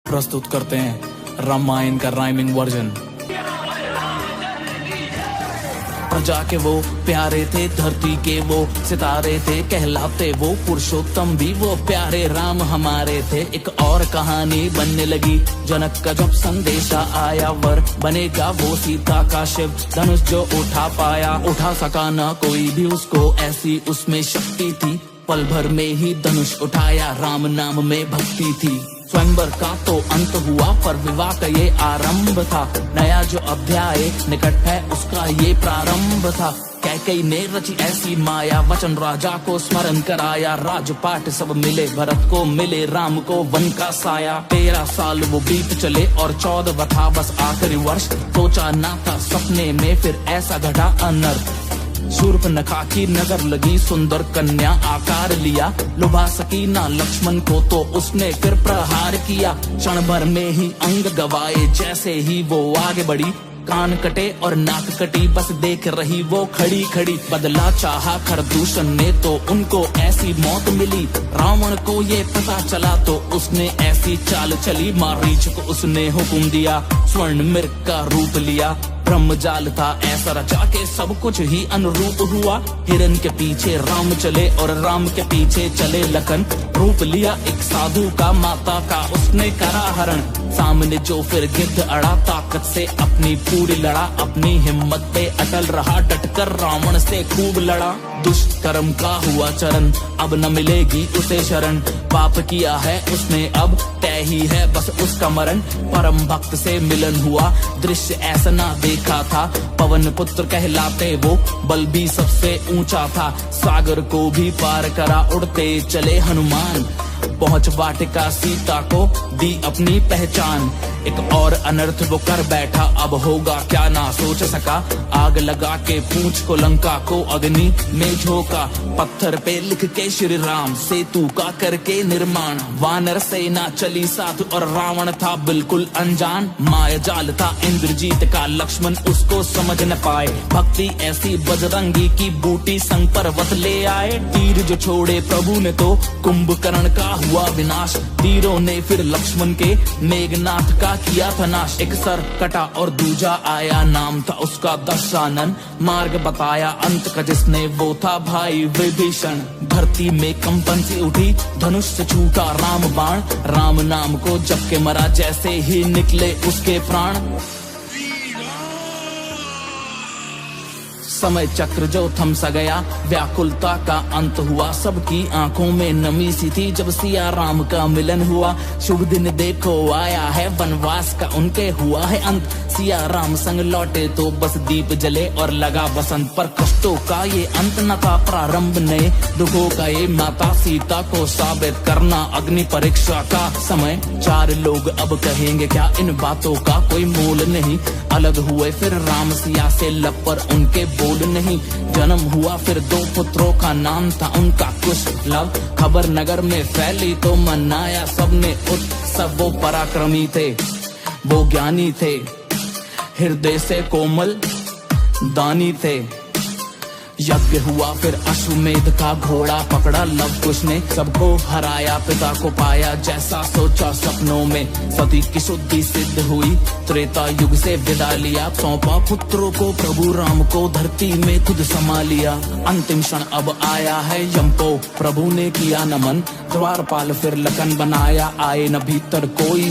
प्रस्तुत करते हैं रामायण का राइमिंग वर्जन। प्रजा के वो प्यारे थे, धरती के वो सितारे थे, कहलाते वो पुरुषोत्तम भी वो प्यारे राम हमारे थे। एक और कहानी बनने लगी, जनक का जब संदेशा आया, वर बनेगा वो सीता का शिव, धनुष जो उठा पाया उठा सका न कोई भी उसको, ऐसी उसमें शक्ति थी। पल भर में ही धनुष उठाया, राम नाम में भक्ति थी। स्वयंवर का तो अंत हुआ, पर विवाह का ये आरंभ था। नया जो अध्याय निकट है उसका ये प्रारंभ था। कैकेयी ने रची ऐसी माया, वचन राजा को स्मरण कराया। राजपाट सब मिले, भरत को मिले, राम को वन का साया। 13 साल वो बीत चले और 14 था बस आखिरी वर्ष। सोचा ना था सपने में फिर ऐसा घटा अनर्थ। शूर्पणखा की नजर लगी, सुंदर कन्या आकार लिया, लुभा सकी ना लक्ष्मण को तो उसने फिर प्रहार किया। क्षण भर में ही अंग गवाए, जैसे ही वो आगे बढ़ी, कान कटे और नाक कटी, बस देख रही वो खड़ी खड़ी। बदला चाहा खरदूषण ने तो उनको ऐसी मौत मिली। रावण को ये पता चला तो उसने ऐसी चाल चली, मारीच को उसने हुक्म दिया, स्वर्ण मृग का रूप लिया। ब्रह्मजाल था ऐसा रचा के सब कुछ ही अनुरूप हुआ। हिरन के पीछे राम चले और राम के पीछे चले लखन। रूप लिया एक साधु का, माता का उसने करा हरण। सामने जो फिर गिद्ध अड़ा, ताकत से अपनी पूरी लड़ा। अपनी हिम्मत पे अटल रहा, डटकर रावण से खूब लड़ा। दुष्कर्म का हुआ चरण, अब न मिलेगी उसे शरण। पाप किया है उसने, अब तय ही है बस उसका मरण। परम भक्त से मिलन हुआ, दृश्य ऐसा ना देखा था। पवन पुत्र कहलाते वो, बल भी सबसे ऊंचा था। सागर को भी पार करा, उड़ते चले हनुमान। पहुंच वाटिका सीता को दी अपनी पहचान। एक और अनर्थ वो कर बैठा, अब होगा क्या ना सोच सका। आग लगा के पूंछ को लंका को अग्नि में झोंका। पत्थर पे लिख के श्री राम, सेतु का करके निर्माण। वानर सेना चली साथ और रावण था बिल्कुल अनजान। माया जाल था इंद्रजीत का, लक्ष्मण उसको समझ न पाए। भक्ति ऐसी बजरंगी की, बूटी संग पर्वत ले आए। तीर जो छोड़े प्रभु ने तो कुंभकर्ण का हुआ विनाश। तीरों ने फिर लक्ष्मण के मेघनाथ का किया था नाश। एक सर कटा और दूजा आया, नाम था उसका दशानन। मार्ग बताया अंत का जिसने, वो था भाई विभीषण। धरती में कंपन सी उठी, धनुष से छूटा राम बाण। राम नाम को जप के मरा, जैसे ही निकले उसके प्राण। समय चक्र जो थम सा गया, व्याकुलता का अंत हुआ। सबकी आंखों में नमी सी थी जब सिया राम का मिलन हुआ। शुभ दिन देखो आया है, वनवास का उनके हुआ है अंत। सिया राम संग लौटे तो बस दीप जले और लगा बसंत। पर कष्टों का ये अंत न था, प्रारंभ नए दुखों का ये। माता सीता को साबित करना अग्नि परीक्षा का समय। 4 लोग अब कहेंगे क्या, इन बातों का कोई मोल नहीं। अलग हुए फिर राम सिया से, लब पर उनके बोल नहीं। जन्म हुआ फिर 2 पुत्रों का, नाम था उनका कुशलव। खबर नगर में फैली तो मनाया सबने उत्सव। वो पराक्रमी थे, वो ज्ञानी थे, हृदय से कोमल दानी थे। यज्ञ हुआ फिर अश्वमेध का, घोड़ा पकड़ा लव कुश ने। सबको हराया, पिता को पाया, जैसा सोचा सपनों में। सती की शुद्धि सिद्ध हुई, त्रेता युग से विदा लिया। सौंपा पुत्रों को प्रभु राम को, धरती में खुद समा लिया। अंतिम क्षण अब आया है, यमको प्रभु ने किया नमन। द्वारपाल फिर लखन बनाया, आए न भीतर कोई